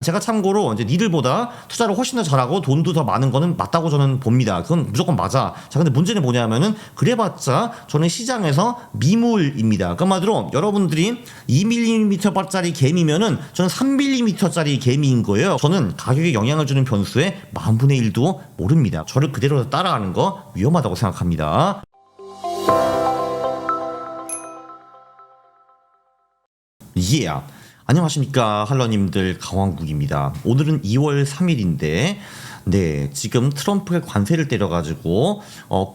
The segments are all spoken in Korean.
제가 참고로 이제 니들보다 투자를 훨씬 더 잘하고 돈도 더 많은 거는 맞다고 저는 봅니다. 그건 무조건 맞아. 자, 근데 문제는 뭐냐면은 그래봤자 저는 시장에서 미물입니다. 그러니까 한마디로 여러분들이 2mm짜리 개미면은 저는 3mm짜리 개미인 거예요. 저는 가격에 영향을 주는 변수의 10,000분의 1도 모릅니다. 저를 그대로 따라가는 거 위험하다고 생각합니다. Yeah. 안녕하십니까 할러님들, 강왕국입니다. 오늘은 2월 3일인데 네, 지금 트럼프가 관세를 때려가지고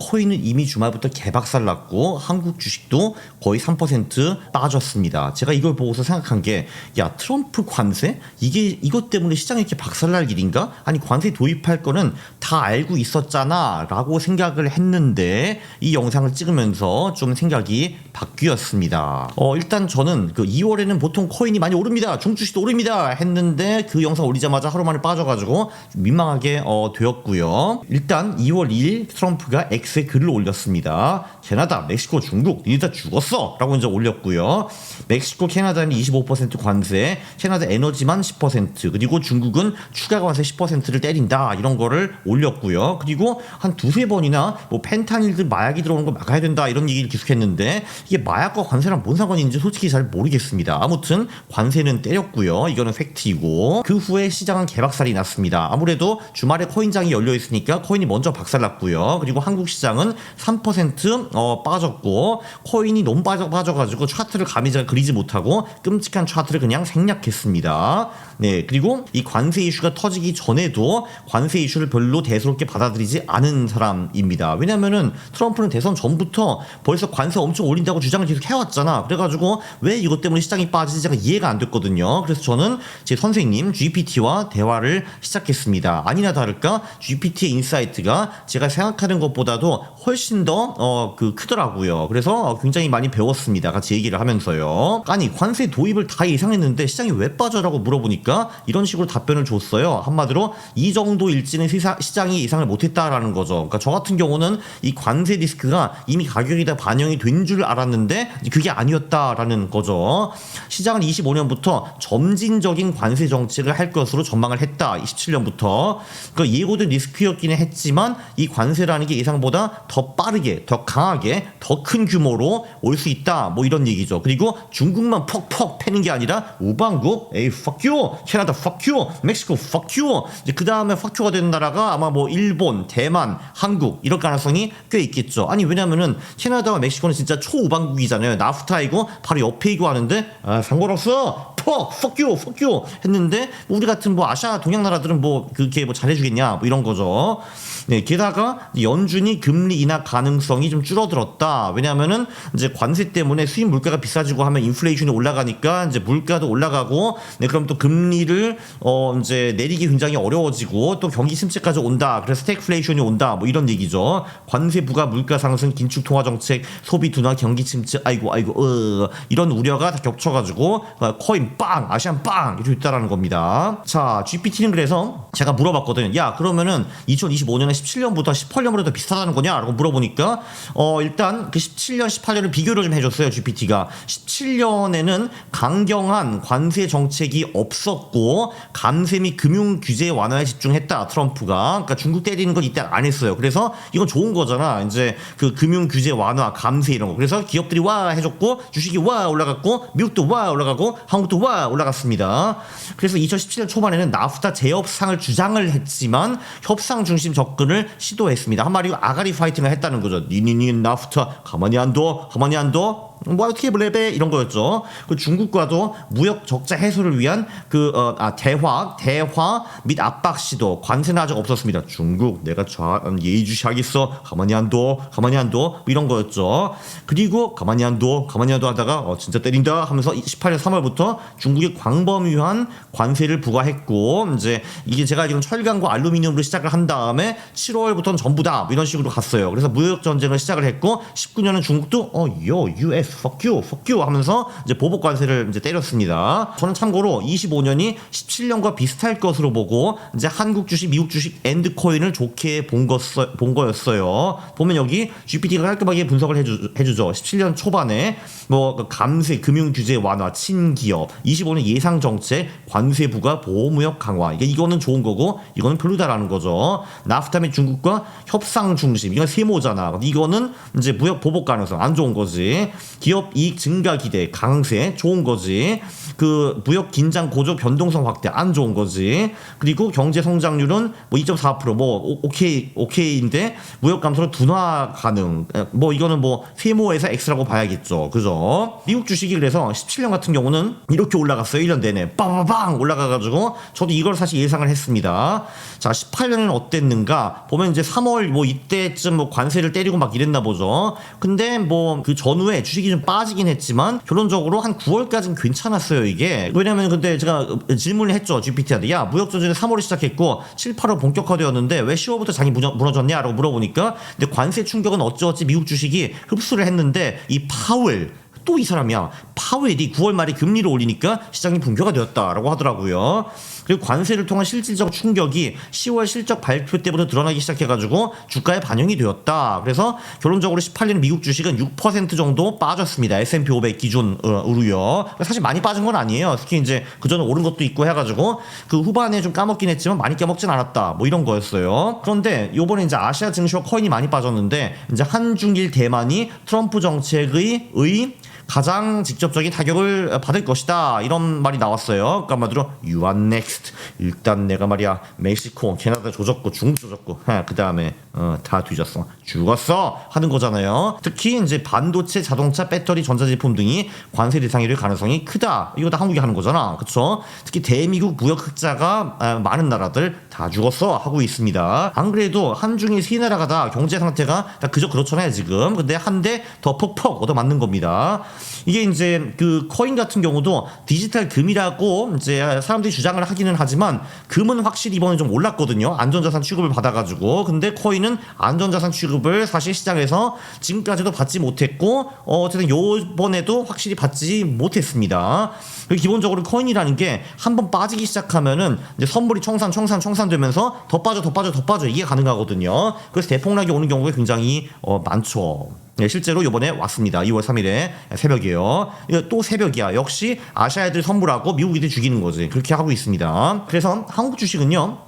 코인은 이미 주말부터 개박살 났고 한국 주식도 거의 3% 빠졌습니다. 제가 이걸 보고서 생각한 게, 야, 트럼프 관세? 이것 때문에 시장이 이렇게 박살날 일인가? 아니, 관세 도입할 거는 다 알고 있었잖아 라고 생각을 했는데 이 영상을 찍으면서 좀 생각이 바뀌었습니다. 일단 저는 그 2월에는 보통 코인이 많이 오릅니다, 중주식도 오릅니다 했는데 그 영상 올리자마자 하루 만에 빠져가지고 민망하게 되었고요. 일단 2월 2일 트럼프가 X에 글을 올렸습니다. 캐나다, 멕시코, 중국 니네 다 죽었어 라고 이제 올렸고요. 멕시코, 캐나다는 25% 관세, 캐나다 에너지만 10%, 그리고 중국은 추가 관세 10%를 때린다, 이런 거를 올렸고요. 그리고 한 두세 번이나 뭐 펜타닐들 마약이 들어오는 거 막아야 된다 이런 얘기를 계속했는데 이게 마약과 관세랑 뭔 상관인지 솔직히 잘 모르겠습니다. 아무튼 관세는 때렸고요. 이거는 팩트이고, 그 후에 시장은 개박살이 났습니다. 아무래도 주말에 코인장이 열려 있으니까 코인이 먼저 박살났고요. 그리고 한국 시장은 3% 빠졌고, 코인이 너무 빠져가지고 차트를 감히 잘 그리지 못하고 끔찍한 차트를 그냥 생략했습니다. 네, 그리고 이 관세 이슈가 터지기 전에도 관세 이슈를 별로 대수롭게 받아들이지 않은 사람입니다. 왜냐면은 트럼프는 대선 전부터 벌써 관세 엄청 올린다고 주장을 계속 해왔잖아. 그래가지고 왜 이것 때문에 시장이 빠지지 제가 이해가 안 됐거든요. 그래서 저는 제 선생님 GPT와 대화를 시작했습니다. 아니나 다를까 GPT의 인사이트가 제가 생각하는 것보다도 훨씬 더 크더라고요. 그래서 굉장히 많이 배웠습니다. 같이 얘기를 하면서요. 아니, 관세 도입을 다 예상했는데 시장이 왜 빠져라고 물어보니까 이런 식으로 답변을 줬어요. 한마디로 이 정도 일지는 시장이 예상을 못했다라는 거죠. 그러니까 저 같은 경우는 이 관세 리스크가 이미 가격이 다 반영이 된 줄 알았는데 그게 아니었다라는 거죠. 시장은 25년부터 점진적인 관세 정책을 할 것으로 전망을 했다. 27년부터. 그 예고된 리스크였기는 했지만 이 관세라는 게 예상보다 더 빠르게, 더 강하게, 더 큰 규모로 올 수 있다, 뭐 이런 얘기죠. 그리고 중국만 퍽퍽 패는 게 아니라 우방국, 에이 fuck you, 캐나다 fuck you, 멕시코 fuck you, 이제 그 다음에 fuck you가 되는 나라가 아마 뭐 일본, 대만, 한국 이럴 가능성이 꽤 있겠죠. 아니, 왜냐면은 캐나다와 멕시코는 진짜 초우방국이잖아요. 나프타이고 바로 옆에이고 하는데 상관없어, fuck you 했는데 우리 같은 뭐 아시아 동양 나라들은 뭐 그렇게 뭐 잘해주겠냐, 뭐 이런 거죠. 네, 게다가 연준이 금리 인하 가능성이 좀 줄어들었다. 왜냐하면은 이제 관세 때문에 수입 물가가 비싸지고 하면 인플레이션이 올라가니까 이제 물가도 올라가고, 네, 그럼 또 금리를 이제 내리기 굉장히 어려워지고 또 경기 침체까지 온다. 그래서 스태그플레이션이 온다, 뭐 이런 얘기죠. 관세 부과, 물가 상승, 긴축 통화 정책, 소비 둔화, 경기 침체, 아이고 이런 우려가 다 겹쳐가지고 코인 빵, 아시안 빵 이렇게 있다라는 겁니다. 자, GPT는 그래서 제가 물어봤거든요. 야, 그러면은 2025년에 17년부터 18년으로 더 비슷하다는 거냐? 라고 물어보니까 일단 그 17년, 18년을 비교를 좀 해줬어요. GPT가 17년에는 강경한 관세 정책이 없었고 감세 및 금융 규제 완화에 집중했다, 트럼프가. 그러니까 중국 때리는 건 이때 안 했어요. 그래서 이건 좋은 거잖아. 이제 그 금융 규제 완화, 감세 이런 거. 그래서 기업들이 와 해줬고 주식이 와 올라갔고 미국도 와 올라가고 한국도 와 올라갔습니다. 그래서 2017년 초반에는 나프타 재협상을 주장을 했지만 협상 중심 접근을 시도했습니다. 한마디로 아가리 파이팅을 했다는 거죠. 니니니 나프타 가만히 안 둬, 뭐 어떻게 블레베 이런 거였죠. 그 중국과도 무역 적자 해소를 위한 대화 및 압박 시도, 관세는 아직 없었습니다. 중국 내가 예의주시하겠어, 가만히 안 둬, 뭐 이런 거였죠. 그리고 가만히 안 둬 하다가 진짜 때린다 하면서 18년 3월부터 중국에 광범위한 관세를 부과했고, 이제 이게 제가 알기로는 철강과 알루미늄으로 시작을 한 다음에 7월부터는 전부다, 뭐 이런 식으로 갔어요. 그래서 무역 전쟁을 시작을 했고 19년은 중국도 US fuck you 하면서 이제 보복 관세를 이제 때렸습니다. 저는 참고로 25년이 17년과 비슷할 것으로 보고 이제 한국 주식, 미국 주식 엔드코인을 좋게 본 거였어요. 보면 여기 GPT가 깔끔하게 분석을 해주죠. 17년 초반에 뭐 감세, 금융 규제 완화, 친기업, 25년 예상 정책, 관세 부과, 보호무역 강화. 이거는 좋은 거고 이거는 별로다라는 거죠. 나프타 및 중국과 협상 중심. 이건 세모잖아. 이거는 이제 무역 보복 가능성 안 좋은 거지. 기업 이익 증가 기대, 강세 좋은 거지. 그 무역 긴장 고조 변동성 확대 안 좋은 거지. 그리고 경제 성장률은 뭐 2.4% 뭐 오케이인데 무역 감소로 둔화 가능. 뭐 이거는 뭐 세모에서 X라고 봐야겠죠. 그죠? 미국 주식이 그래서 17년 같은 경우는 이렇게 올라갔어요. 1년 내내 빵빵 올라가가지고 저도 이걸 사실 예상을 했습니다. 자, 18년은 어땠는가 보면 이제 3월 뭐 이때쯤 뭐 관세를 때리고 막 이랬나 보죠. 근데 뭐 그 전후에 주식이 좀 빠지긴 했지만 결론적으로 한 9월까지는 괜찮았어요. 이게 왜냐면 근데 제가 질문을 했죠. GPT한테 야 무역 전쟁은 3월에 시작했고 7, 8월 본격화되었는데 왜 10월부터 장이 무너졌냐 라고 물어보니까 근데 관세 충격은 어찌어찌 미국 주식이 흡수를 했는데 이 파웰 또 이 사람이야. 파웰이 9월 말에 금리를 올리니까 시장이 붕괴가 되었다라고 하더라고요. 그리고 관세를 통한 실질적 충격이 10월 실적 발표 때부터 드러나기 시작해가지고 주가에 반영이 되었다. 그래서 결론적으로 18년 미국 주식은 6% 정도 빠졌습니다. S&P 500 기준으로요. 사실 많이 빠진 건 아니에요. 특히 이제 그전에 오른 것도 있고 해가지고 그 후반에 좀 까먹긴 했지만 많이 까먹진 않았다. 뭐 이런 거였어요. 그런데 요번에 이제 아시아 증시와 코인이 많이 빠졌는데 이제 한중일 대만이 트럼프 정책의 가장 직접적인 타격을 받을 것이다 이런 말이 나왔어요. 그러니까 한마디로 You are next. 일단 내가 말이야 멕시코, 캐나다 조졌고 중국 조졌고 그 다음에 다 뒤졌어 죽었어 하는 거잖아요. 특히 이제 반도체, 자동차, 배터리, 전자제품 등이 관세 대상이 될 가능성이 크다. 이거 다 한국이 하는 거잖아. 그쵸? 특히 대미국 무역 흑자가 많은 나라들 다 죽었어 하고 있습니다. 안 그래도 한중일 세 나라가 다 경제 상태가 다 그저 그렇잖아요 지금. 근데 한 대 더 퍽퍽 얻어맞는 겁니다. 이게 이제 그 코인 같은 경우도 디지털 금이라고 이제 사람들이 주장을 하기는 하지만 금은 확실히 이번에 좀 올랐거든요. 안전자산 취급을 받아가지고. 근데 코인은 안전자산 취급을 사실 시장에서 지금까지도 받지 못했고 어쨌든 요번에도 확실히 받지 못했습니다. 그리고 기본적으로 코인이라는 게 한번 빠지기 시작하면은 이제 선물이 청산되면서 더 빠져 이게 가능하거든요. 그래서 대폭락이 오는 경우가 굉장히 많죠. 네, 실제로 이번에 왔습니다. 2월 3일에 새벽이에요. 또 새벽이야. 역시 아시아 애들 선물하고 미국 애들 죽이는 거지. 그렇게 하고 있습니다. 그래서 한국 주식은요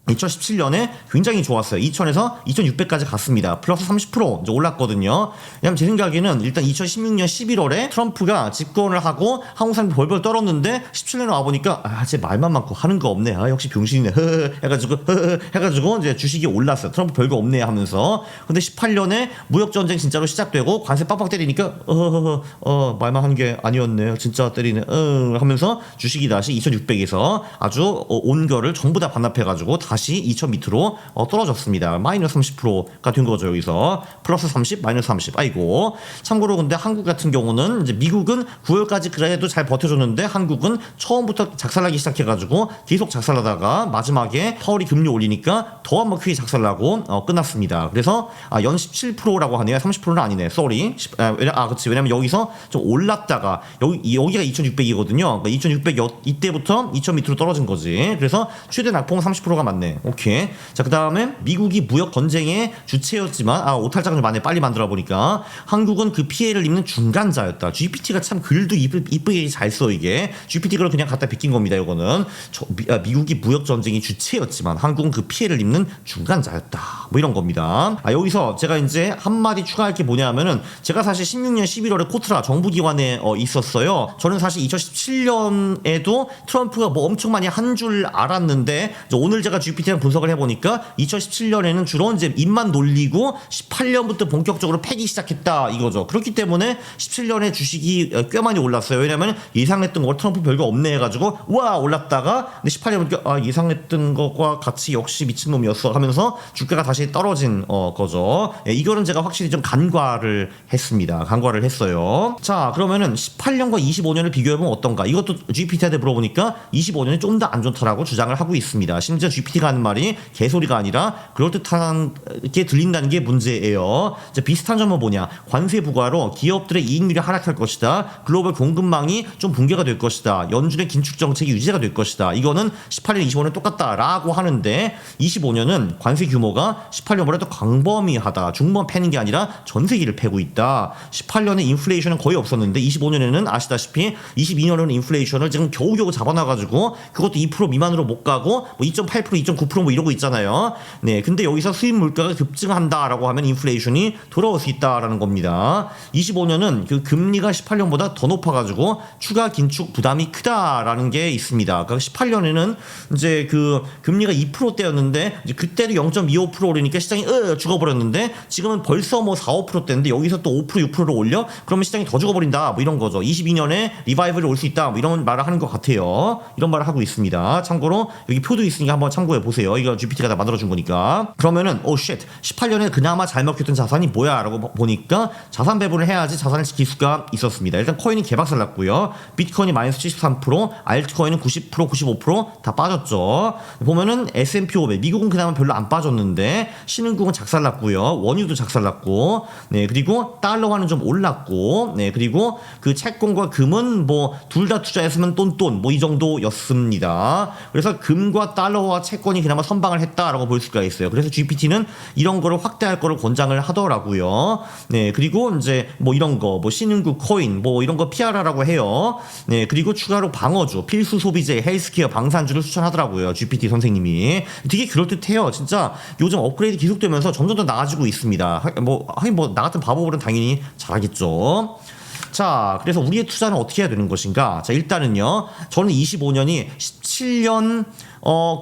2017년에 굉장히 좋았어요. 2000에서 2600까지 갔습니다. 플러스 30% 이제 올랐거든요. 왜냐면 제 생각에는 일단 2016년 11월에 트럼프가 집권을 하고 한국 사람들 벌벌 떨었는데 17년에 와보니까 쟤 말만 많고 하는 거 없네. 역시 병신이네. 해가지고 이제 주식이 올랐어요. 트럼프 별거 없네 하면서. 근데 18년에 무역전쟁 진짜로 시작되고 관세 빡빡 때리니까 말만 한 게 아니었네. 진짜 때리네. 하면서 주식이 다시 2600에서 아주 온 거를 전부 다 반납해가지고 다시 2000 밑으로 떨어졌습니다. 마이너스 30%가 된 거죠. 여기서 플러스 30, 마이너스 30. 아이고. 참고로 근데 한국 같은 경우는 이제 미국은 9월까지 그래도 잘 버텨줬는데 한국은 처음부터 작살나기 시작해가지고 계속 작살나다가 마지막에 파월이 금리 올리니까 더 한번 크게 작살나고 끝났습니다. 그래서 연 17%라고 하네요. 30%는 아니네. 쏘리. 그치. 왜냐면 여기서 좀 올랐다가 여기가 2600이거든요. 그러니까 2600 이때부터 2000 밑으로 떨어진 거지. 그래서 최대 낙폭은 30%가 맞네. 오케이. 자, 그 다음에 미국이 무역 전쟁의 주체였지만 오탈장을 빨리 만들어 보니까 한국은 그 피해를 입는 중간자였다. GPT가 참 글도 이쁘게 잘 써. 이게 GPT를 그냥 갖다 베낀 겁니다. 이거는 미국이 무역 전쟁의 주체였지만 한국은 그 피해를 입는 중간자였다. 뭐 이런 겁니다. 여기서 제가 이제 한마디 추가할 게 뭐냐면은 제가 사실 16년 11월에 코트라 정부기관에 있었어요. 저는 사실 2017년에도 트럼프가 뭐 엄청 많이 한 줄 알았는데 오늘 제가 GPT랑 분석을 해보니까 2017년에는 주로 이제 입만 놀리고 18년부터 본격적으로 패기 시작했다 이거죠. 그렇기 때문에 17년에 주식이 꽤 많이 올랐어요. 왜냐면 예상했던 거 트럼프 별거 없네 해가지고 와 올랐다가 근데 18년부터 예상했던 것과 같이 역시 미친놈이었어 하면서 주가가 다시 떨어진 거죠. 이거는 제가 확실히 좀 간과를 했습니다. 간과를 했어요. 자, 그러면은 18년과 25년을 비교해보면 어떤가? 이것도 GPT한테 물어보니까 25년이 좀 더 안 좋다라고 주장을 하고 있습니다. 심지어 GPT가 GPT가 하는 말이 개소리가 아니라 그럴듯하게 들린다는 게 문제예요. 이제 비슷한 점은 뭐냐? 관세 부과로 기업들의 이익률이 하락할 것이다. 글로벌 공급망이 좀 붕괴가 될 것이다. 연준의 긴축 정책이 유지가 될 것이다. 이거는 18년, 25년 똑같다라고 하는데 25년은 관세 규모가 18년보다 더 광범위하다. 중범 패는 게 아니라 전 세계를 패고 있다. 18년에 인플레이션은 거의 없었는데 25년에는 아시다시피 22년에는 인플레이션을 지금 겨우겨우 잡아놔가지고 그것도 2% 미만으로 못 가고 뭐 2.8%, 2.9% 뭐 이러고 있잖아요. 네, 근데 여기서 수입 물가가 급증한다라고 하면 인플레이션이 돌아올 수 있다라는 겁니다. 25년은 그 금리가 18년보다 더 높아가지고 추가 긴축 부담이 크다라는 게 있습니다. 그러니까 18년에는 이제 그 금리가 2%대였는데 이제 그때도 0.25% 오르니까 시장이 죽어버렸는데 지금은 벌써 뭐 4, 5%대인데 여기서 또 5%, 6%를 올려? 그러면 시장이 더 죽어버린다. 뭐 이런 거죠. 22년에 리바이벌이 올 수 있다. 뭐 이런 말을 하는 것 같아요. 이런 말을 하고 있습니다. 참고로 여기 표도 있으니까 한번 참고해 보세요. 이거 GPT가 다 만들어준 거니까. 그러면은 쉣 18년에 그나마 잘 먹혔던 자산이 뭐야? 라고 보니까 자산 배분을 해야지 자산을 지킬 수가 있었습니다. 일단 코인이 개박살 났고요. 비트코인이 마이너스 73%, 알트코인은 90%, 95%다 빠졌죠. 보면은 S&P 500 미국은 그나마 별로 안 빠졌는데 신흥국은 작살났고요. 원유도 작살났고, 네, 그리고 달러화는 좀 올랐고, 네, 그리고 그 채권과 금은 뭐 둘 다 투자했으면 똔똔 뭐 이 정도였습니다. 그래서 금과 달러와 채권이 그나마 선방을 했다라고 볼 수가 있어요. 그래서 GPT는 이런 거를 확대할 거를 권장을 하더라고요. 네, 그리고 이제 뭐 이런 거, 뭐 신흥국 코인, 뭐 이런 거 피하라라고 해요. 네, 그리고 추가로 방어주, 필수 소비재, 헬스케어, 방산주를 추천하더라고요. GPT 선생님이. 되게 그럴듯해요. 진짜 요즘 업그레이드 계속되면서 점점 더 나아지고 있습니다. 하긴 뭐 나 같은 바보들은 당연히 잘하겠죠. 자, 그래서 우리의 투자는 어떻게 해야 되는 것인가? 자, 일단은요, 저는 25년이 17년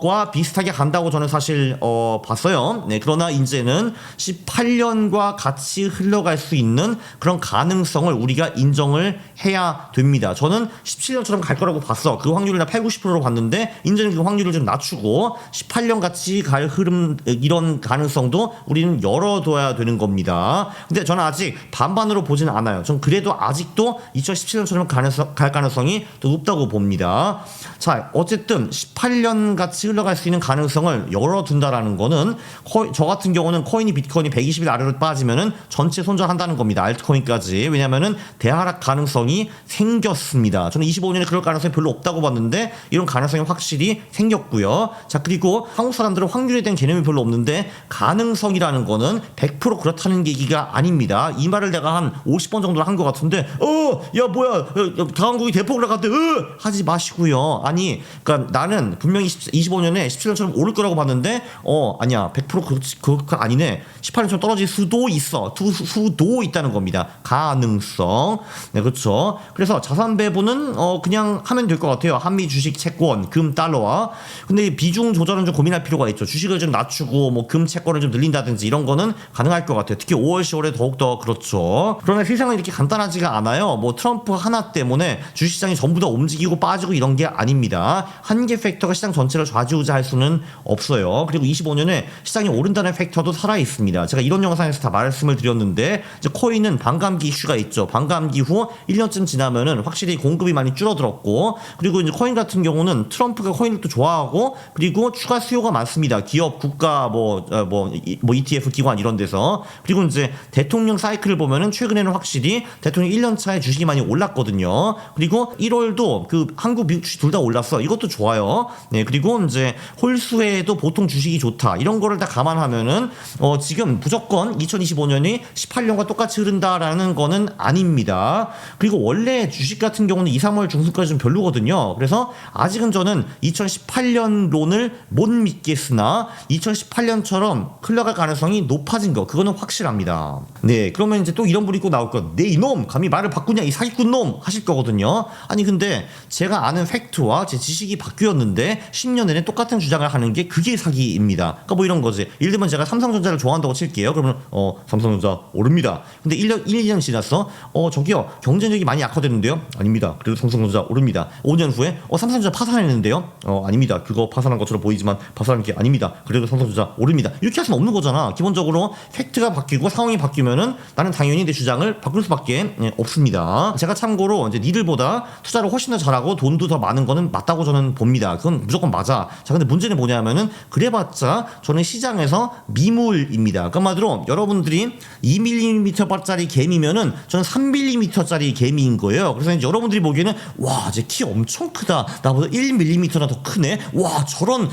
과 비슷하게 간다고 저는 사실 봤어요. 네, 그러나 이제는 18년과 같이 흘러갈 수 있는 그런 가능성을 우리가 인정을 해야 됩니다. 저는 17년처럼 갈 거라고 봤어. 그 확률을 나 8, 90%로 봤는데 이제는 그 확률을 좀 낮추고 18년 같이 갈 흐름 이런 가능성도 우리는 열어둬야 되는 겁니다. 근데 저는 아직 반반으로 보지는 않아요. 전 그래도 아직도 2017년처럼 갈 가능성이 더 높다고 봅니다. 자, 어쨌든 18년 같이 흘러갈 수 있는 가능성을 열어둔다라는 거는 저 같은 경우는 코인이 비트코인이 120일 아래로 빠지면은 전체 손절한다는 겁니다. 알트코인까지. 왜냐면은 대하락 가능성이 생겼습니다. 저는 25년에 그럴 가능성이 별로 없다고 봤는데 이런 가능성이 확실히 생겼고요. 자, 그리고 한국 사람들은 확률에 대한 개념이 별로 없는데 가능성이라는 거는 100% 그렇다는 얘기가 아닙니다. 이 말을 내가 한 50번 정도 한 것 같은데 야 뭐야 강한국이 대폭락 갔대 하지 마시고요. 아니 그러니까 나는 분명히 25년에 17년처럼 오를 거라고 봤는데 아니야 100% 그거 아니네. 18년처럼 떨어질 수도 있어. 수도 있다는 겁니다. 가능성. 네, 그렇죠. 그래서 자산 배분은 그냥 하면 될 것 같아요. 한미 주식, 채권, 금, 달러와. 근데 비중 조절은 좀 고민할 필요가 있죠. 주식을 좀 낮추고 뭐 금, 채권을 좀 늘린다든지 이런 거는 가능할 것 같아요. 특히 5월, 10월에 더욱더 그렇죠. 그러나 세상은 이렇게 간단하지가 않아요. 뭐 트럼프 하나 때문에 주식시장이 전부 다 움직이고 빠지고 이런 게 아닙니다. 한계 팩터가 시장 전체를 좌지우지할 수는 없어요. 그리고 25년에 시장이 오른다는 팩터도 살아 있습니다. 제가 이런 영상에서 다 말씀을 드렸는데 이제 코인은 반감기 이슈가 있죠. 반감기 후 1년쯤 지나면은 확실히 공급이 많이 줄어들었고 그리고 이제 코인 같은 경우는 트럼프가 코인을 또 좋아하고 그리고 추가 수요가 많습니다. 기업, 국가, 뭐 ETF 기관 이런 데서 그리고 이제 대통령 사이클을 보면은 최근에는 확실히 대통령 1년 차에 주식이 많이 올랐거든요. 그리고 1월도 그 한국, 미국 주식 둘 다 올랐어. 이것도 좋아요. 네, 그리고 이제 홀수에도 보통 주식이 좋다. 이런 거를 다 감안하면은 지금 무조건 2025년이 18년과 똑같이 흐른다라는 거는 아닙니다. 그리고 원래 주식 같은 경우는 2, 3월 중순까지 좀 별로거든요. 그래서 아직은 저는 2018년론을 못 믿겠으나 2018년처럼 흘러갈 가능성이 높아진 거 그거는 확실합니다. 네, 그러면 이제 또 이런 분이 꼭 나올 거. 네 이놈 감히 말을 바꾸냐 이 사기꾼 놈 하실 거거든요. 아니 근데 제가 아는 팩트와 제 지식이 바뀌었는데 10년 내내 똑같은 주장을 하는 게 그게 사기입니다. 그러니까 뭐 이런 거지. 예를 들면 제가 삼성전자를 좋아한다고 칠게요. 그러면 삼성전자 오릅니다. 근데 2년 지났어. 저기요 경쟁력이 많이 약화됐는데요. 아닙니다. 그래도 삼성전자 오릅니다. 5년 후에 삼성전자 파산했는데요. 아닙니다. 그거 파산한 것처럼 보이지만 파산한 게 아닙니다. 그래도 삼성전자 오릅니다. 이렇게 할 수는 없는 거잖아. 기본적으로 팩트가 바뀌고 상황이 바뀌면은 나는 당연히 내 주장을 바꿀 수밖에 없습니다. 제가 참고로 이제 니들보다 투자를 훨씬 더 잘하고 돈도 더 많은 거는 맞다고 저는 봅니다. 그건 무조건 맞아. 자, 근데 문제는 뭐냐면은 그래봤자 저는 시장에서 미물입니다. 그 말대로 여러분들이 2mm짜리 개미면은 저는 3mm짜리 개미인 거예요. 그래서 이제 여러분들이 보기에는 와, 쟤 키 엄청 크다. 나보다 1mm나 더 크네. 와, 저런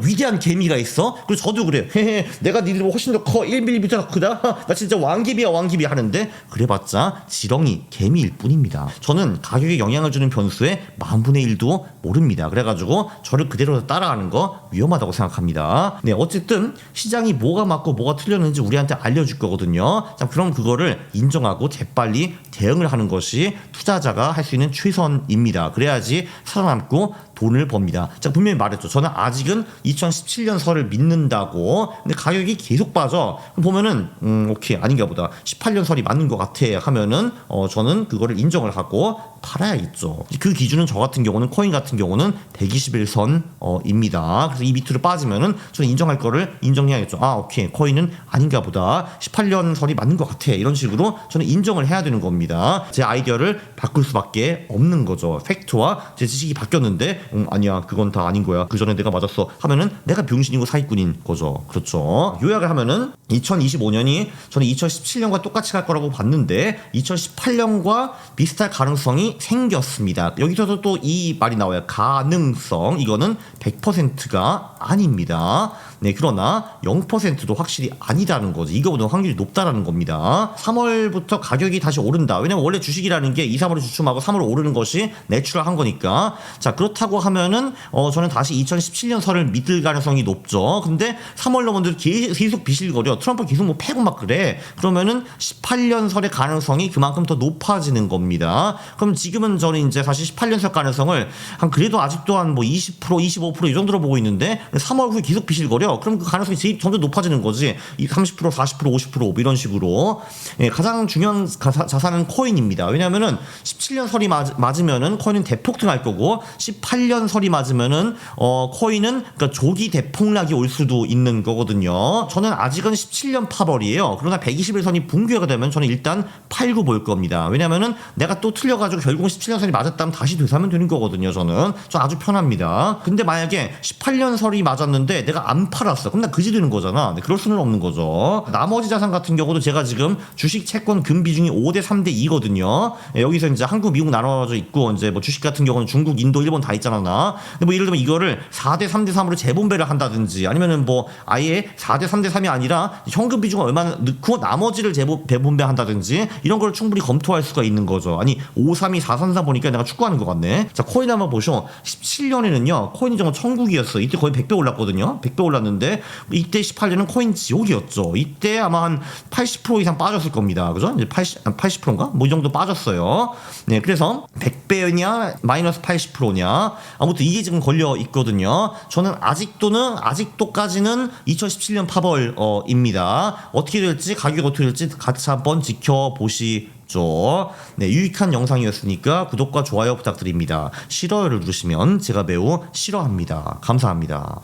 위대한 개미가 있어. 그리고 저도 그래요. 헤헤, 내가 니들보다 훨씬 더 커. 1mm나 크다. 나 진짜 왕개미야 왕개미 하는데 그래봤자 지렁이 개미일 뿐입니다. 저는 가격에 영향을 주는 변수의 10,000분의 1도 모릅니다. 그래가지고 저를 그대로 따라가는 거 위험하다고 생각합니다. 네, 어쨌든 시장이 뭐가 맞고 뭐가 틀렸는지 우리한테 알려줄 거거든요. 자, 그럼 그거를 인정하고 재빨리 대응을 하는 것이 투자자가 할 수 있는 최선입니다. 그래야지 살아남고 돈을 법니다. 자, 분명히 말했죠. 저는 아직은 2017년설을 믿는다고. 근데 가격이 계속 빠져. 그럼 보면은 오케이, 아닌가 보다. 18년설이 맞는 것 같아 하면은 저는 그거를 인정을 하고 팔아야겠죠. 그 기준은 저 같은 경우는 코인 같은 경우는 121선입니다. 그래서 이 밑으로 빠지면은 저는 인정할 거를 인정해야겠죠. 아, 오케이, 코인은 아닌가 보다. 18년설이 맞는 것 같아. 이런 식으로 저는 인정을 해야 되는 겁니다. 제 아이디어를 바꿀 수밖에 없는 거죠. 팩트와 제 지식이 바뀌었는데 아니야, 그건 다 아닌 거야. 그 전에 내가 맞았어 하면은 내가 병신이고 사기꾼인 거죠. 그렇죠. 요약을 하면은 2025년이 저는 2017년과 똑같이 갈 거라고 봤는데 2018년과 비슷할 가능성이 생겼습니다. 여기서도 또 이 말이 나와요. 가능성. 이거는 100%가 아닙니다. 네, 그러나 0%도 확실히 아니다는 거지. 이거보다 확률이 높다라는 겁니다. 3월부터 가격이 다시 오른다. 왜냐면 원래 주식이라는 게 2, 3월에 주춤하고 3월에 오르는 것이 내추럴한 거니까. 자, 그렇다고 하면은 저는 다시 2017년설을 믿을 가능성이 높죠. 근데 3월 넘어도 계속 비실거려. 트럼프 계속 뭐 패고 막 그래. 그러면은 18년설의 가능성이 그만큼 더 높아지는 겁니다. 그럼 지금은 저는 이제 사실 18년설 가능성을 한 그래도 아직도 한 뭐 20%, 25% 이 정도로 보고 있는데 3월 후에 계속 비실거려. 그럼 그 가능성이 점점 높아지는 거지. 이 30%, 40%, 50% 이런 식으로. 예, 가장 중요한 자산은 코인입니다. 왜냐하면은 17년 설이 맞으면은 코인은 대폭등할 거고 18년 설이 맞으면은 코인은 그러니까 조기 대폭락이 올 수도 있는 거거든요. 저는 아직은 17년 파벌이에요. 그러나 121선이 붕괴가 되면 저는 일단 팔고 볼 겁니다. 왜냐면은 내가 또 틀려가지고 결국은 17년 선이 맞았다면 다시 되사면 되는 거거든요. 저는 아주 편합니다. 근데 만약에 18년 설이 맞았는데 내가 안 팔았어. 그럼 나 그지 되는 거잖아. 네, 그럴 수는 없는 거죠. 나머지 자산 같은 경우도 제가 지금 주식, 채권, 금 비중이 5대 3대 2거든요. 예, 여기서 이제 한국, 미국 나눠져 있고 이제 뭐 주식 같은 경우는 중국, 인도, 일본 다 있잖아. 근데 뭐 예를 들면 이거를 4대 3대 3으로 재분배를 한다든지 아니면은 뭐 아예 4대 3대 3이 아니라 현금 비중을 얼마나 넣고 나머지를 재분배한다든지 이런 걸 충분히 검토할 수가 있는 거죠. 아니 5, 3, 2, 4, 3, 4 보니까 내가 축구하는 것 같네. 자, 코인 한번 보셔. 17년에는요 코인이 정말 천국이었어. 이때 거의 100배 올랐거든요. 100배 올랐는데 이때 18년은 코인 지옥이었죠. 이때 아마 한 80% 이상 빠졌을 겁니다. 그죠? 이제 80%인가? 뭐 이 정도 빠졌어요. 네, 그래서 100배냐 마이너스 80%냐 아무튼 이게 지금 걸려 있거든요. 저는 아직도까지는 2017년 파벌입니다. 어떻게 될지 가격이 어떻게 될지 같이 한번 지켜보시죠. 네, 유익한 영상이었으니까 구독과 좋아요 부탁드립니다. 싫어요를 누르시면 제가 매우 싫어합니다. 감사합니다.